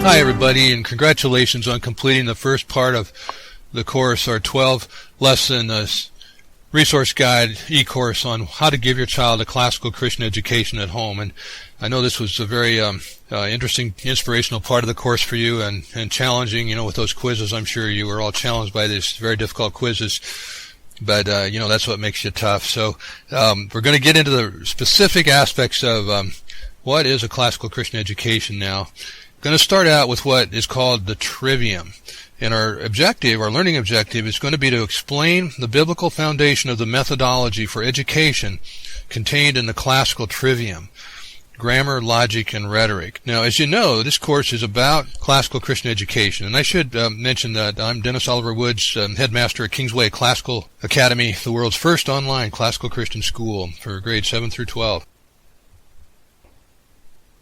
Hi everybody, and congratulations on completing the first part of the course, our 12-lesson resource guide e-course on how to give your child a classical Christian education at home. And I know this was a very interesting, inspirational part of the course for you, and challenging, with those quizzes. I'm sure you were all challenged by these very difficult quizzes. But, that's what makes you tough. So we're going to get into the specific aspects of what is a classical Christian education now. Going to start out with what is called the Trivium. And our learning objective, is going to be to explain the biblical foundation of the methodology for education contained in the classical Trivium: grammar, logic, and rhetoric. Now, as you know, this course is about classical Christian education. And I should mention that I'm Dennis Oliver Woods, headmaster at Kingsway Classical Academy, the world's first online classical Christian school for grades 7 through 12.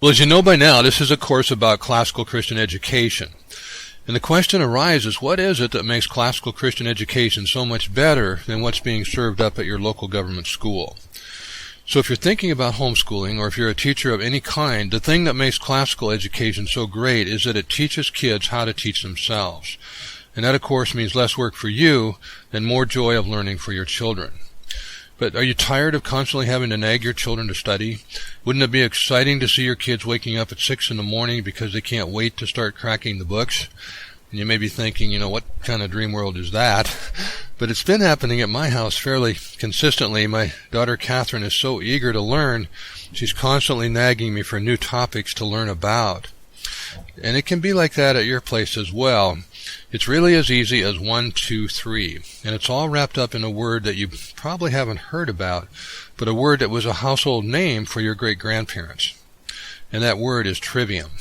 Well, as you know by now, this is a course about classical Christian education. And the question arises, what is it that makes classical Christian education so much better than what's being served up at your local government school? So if you're thinking about homeschooling, or if you're a teacher of any kind, the thing that makes classical education so great is that it teaches kids how to teach themselves. And that, of course, means less work for you and more joy of learning for your children. But are you tired of constantly having to nag your children to study? Wouldn't it be exciting to see your kids waking up at 6 in the morning because they can't wait to start cracking the books? And you may be thinking, what kind of dream world is that? But it's been happening at my house fairly consistently. My daughter Catherine is so eager to learn, she's constantly nagging me for new topics to learn about. And it can be like that at your place as well. It's really as easy as 1, 2, 3. And it's all wrapped up in a word that you probably haven't heard about, but a word that was a household name for your great-grandparents. And that word is trivium.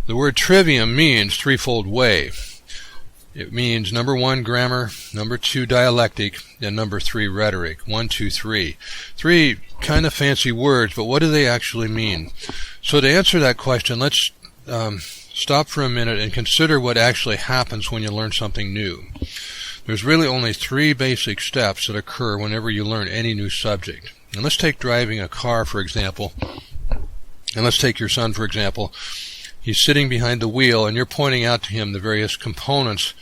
The word trivium means threefold way. It means number 1, grammar, number 2, dialectic, and number 3, rhetoric. 1, 2, 3. 3 kind of fancy words, but what do they actually mean? So to answer that question, let's stop for a minute and consider what actually happens when you learn something new. There's really only 3 basic steps that occur whenever you learn any new subject. And let's take driving a car, for example. And let's take your son, for example. He's sitting behind the wheel, and you're pointing out to him the various components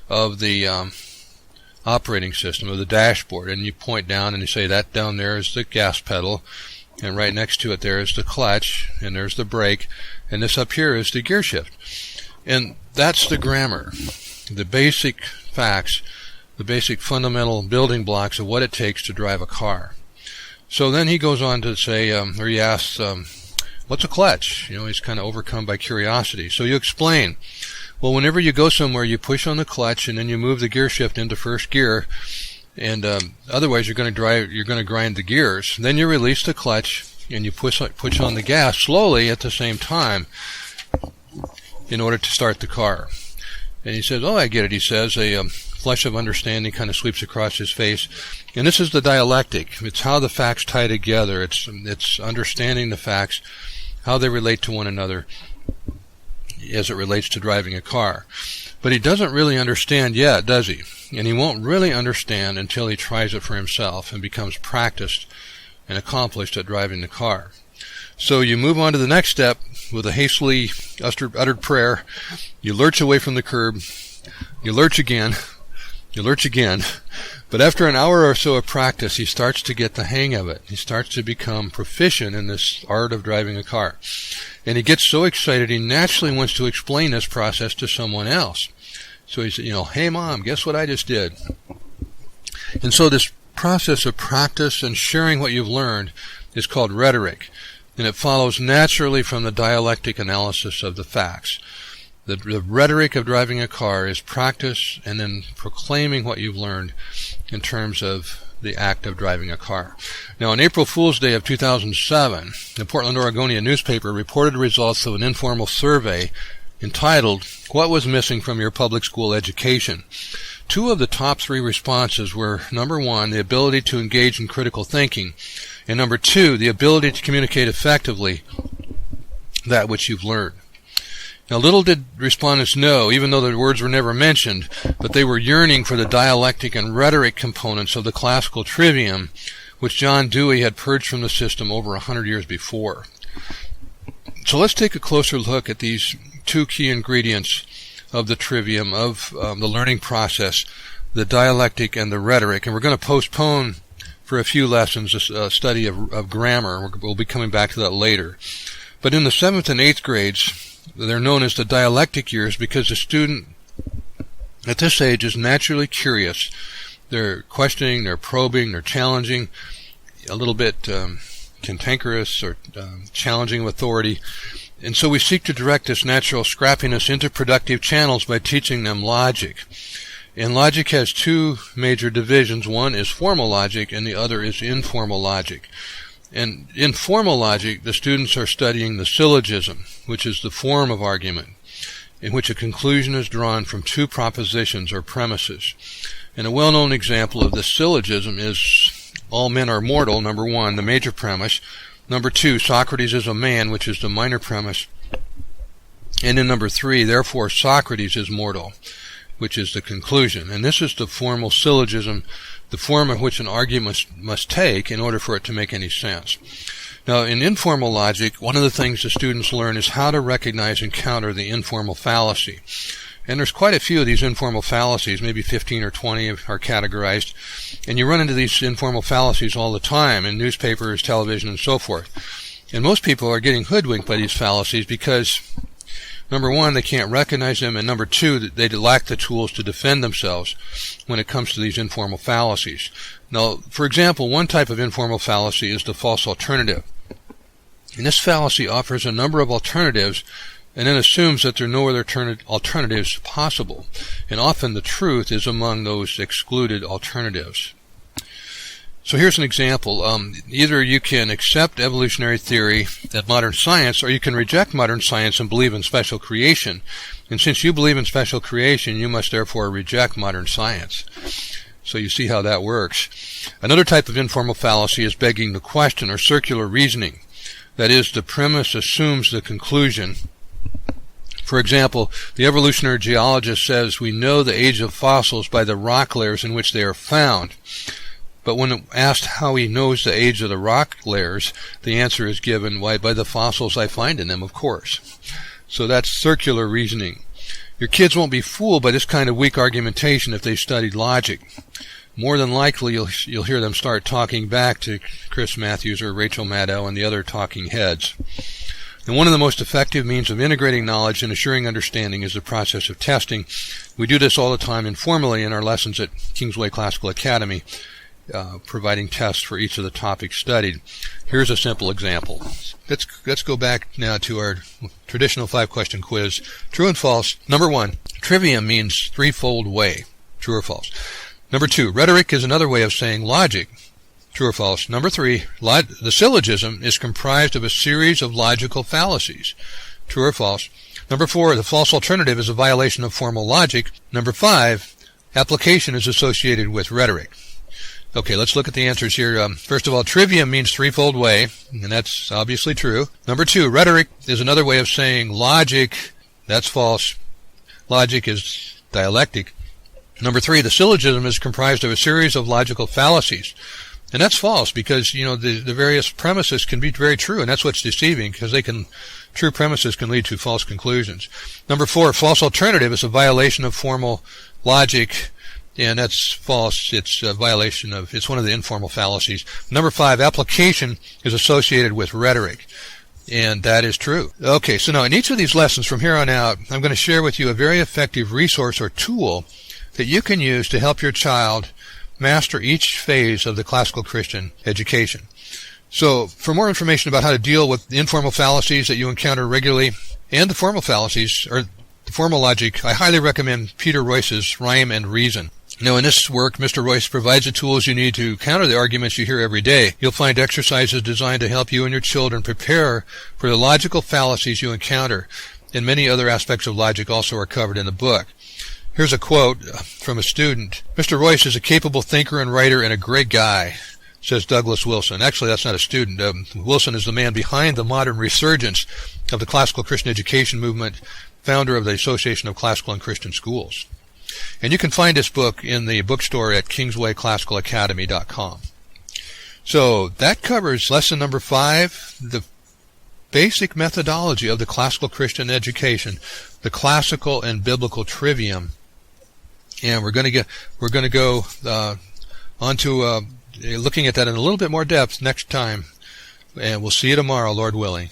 of the operating system, of the dashboard. And you point down and you say, that down there is the gas pedal, and right next to it there is the clutch, and there's the brake, and this up here is the gear shift. And that's the grammar, the basic facts, the basic fundamental building blocks of what it takes to drive a car. So then he goes on to say, or he asks, what's a clutch? He's kind of overcome by curiosity. So you explain, well, whenever you go somewhere, you push on the clutch and then you move the gear shift into first gear, and otherwise you're going to grind the gears. Then you release the clutch and you push on the gas slowly at the same time in order to start the car. And he says, oh, I get it. He says, a flush of understanding kind of sweeps across his face. And this is the dialectic. It's how the facts tie together. It's understanding the facts, how they relate to one another as it relates to driving a car. But he doesn't really understand yet, does he? And he won't really understand until he tries it for himself and becomes practiced and accomplished at driving the car. So you move on to the next step with a hastily uttered prayer. You lurch away from the curb. You lurch again. But after an hour or so of practice, he starts to get the hang of it. He starts to become proficient in this art of driving a car. And he gets so excited, he naturally wants to explain this process to someone else. So he said, hey, Mom, guess what I just did? And so this process of practice and sharing what you've learned is called rhetoric. And it follows naturally from the dialectic analysis of the facts. The rhetoric of driving a car is practice and then proclaiming what you've learned in terms of the act of driving a car. Now, on April Fool's Day of 2007, the Portland Oregonian newspaper reported results of an informal survey entitled, What Was Missing from Your Public School Education? 2 of the top 3 responses were, number 1, the ability to engage in critical thinking, and number 2, the ability to communicate effectively that which you've learned. Now, little did respondents know, even though the words were never mentioned, but they were yearning for the dialectic and rhetoric components of the classical trivium, which John Dewey had purged from the system over 100 years before. So let's take a closer look at these two key ingredients of the trivium, of the learning process, the dialectic and the rhetoric. And we're going to postpone for a few lessons a study of grammar. We'll be coming back to that later. But in the 7th and 8th grades, they're known as the dialectic years because the student at this age is naturally curious. They're questioning, they're probing, they're challenging, a little bit cantankerous or challenging authority. And so we seek to direct this natural scrappiness into productive channels by teaching them logic. And logic has two major divisions. One is formal logic and the other is informal logic. And in formal logic, the students are studying the syllogism, which is the form of argument, in which a conclusion is drawn from two propositions or premises. And a well-known example of the syllogism is all men are mortal, number one, the major premise. Number two, Socrates is a man, which is the minor premise. And in number three, therefore Socrates is mortal, which is the conclusion. And this is the formal syllogism, the form in which an argument must take in order for it to make any sense. Now, in informal logic, one of the things the students learn is how to recognize and counter the informal fallacy. And there's quite a few of these informal fallacies, maybe 15 or 20 are categorized. And you run into these informal fallacies all the time in newspapers, television, and so forth. And most people are getting hoodwinked by these fallacies because, number one, they can't recognize them, and number two, they lack the tools to defend themselves when it comes to these informal fallacies. Now, for example, one type of informal fallacy is the false alternative. And this fallacy offers a number of alternatives and then assumes that there are no other alternatives possible. And often the truth is among those excluded alternatives. So here's an example. Either you can accept evolutionary theory as modern science, or you can reject modern science and believe in special creation. And since you believe in special creation, you must therefore reject modern science. So you see how that works. Another type of informal fallacy is begging the question, or circular reasoning. That is, the premise assumes the conclusion. For example, the evolutionary geologist says we know the age of fossils by the rock layers in which they are found. But when asked how he knows the age of the rock layers, the answer is given, why, by the fossils I find in them, of course. So that's circular reasoning. Your kids won't be fooled by this kind of weak argumentation if they studied logic. More than likely, you'll hear them start talking back to Chris Matthews or Rachel Maddow and the other talking heads. And one of the most effective means of integrating knowledge and assuring understanding is the process of testing. We do this all the time informally in our lessons at Kingsway Classical Academy, providing tests for each of the topics studied. Here's a simple example. Let's go back now to our traditional 5-question quiz. True and false. Number 1, trivium means threefold way. True or false? Number 2, rhetoric is another way of saying logic. True or false? Number 3, the syllogism is comprised of a series of logical fallacies. True or false? Number 4, the false alternative is a violation of formal logic. Number 5, application is associated with rhetoric. Okay, let's look at the answers here. First of all, trivium means threefold way, and that's obviously true. Number 2, rhetoric is another way of saying logic. That's false. Logic is dialectic. Number 3, the syllogism is comprised of a series of logical fallacies. And that's false because, the various premises can be very true, and that's what's deceiving because true premises can lead to false conclusions. Number 4, false alternative is a violation of formal logic, and that's false. It's a violation of, it's one of the informal fallacies. Number 5, application is associated with rhetoric, and that is true. Okay, so now in each of these lessons from here on out, I'm going to share with you a very effective resource or tool that you can use to help your child master each phase of the classical Christian education. So for more information about how to deal with the informal fallacies that you encounter regularly and the formal fallacies, or the formal logic, I highly recommend Peter Royce's Rhyme and Reason. Now, in this work, Mr. Royce provides the tools you need to counter the arguments you hear every day. You'll find exercises designed to help you and your children prepare for the logical fallacies you encounter, and many other aspects of logic also are covered in the book. Here's a quote from a student. Mr. Royce is a capable thinker and writer and a great guy, says Douglas Wilson. Actually, that's not a student. Wilson is the man behind the modern resurgence of the classical Christian education movement, founder of the Association of Classical and Christian Schools. And you can find this book in the bookstore at kingswayclassicalacademy.com. So that covers lesson number 5, the basic methodology of the classical Christian education, the classical and biblical trivium. And we're going to go on to looking at that in a little bit more depth next time. And we'll see you tomorrow, Lord willing.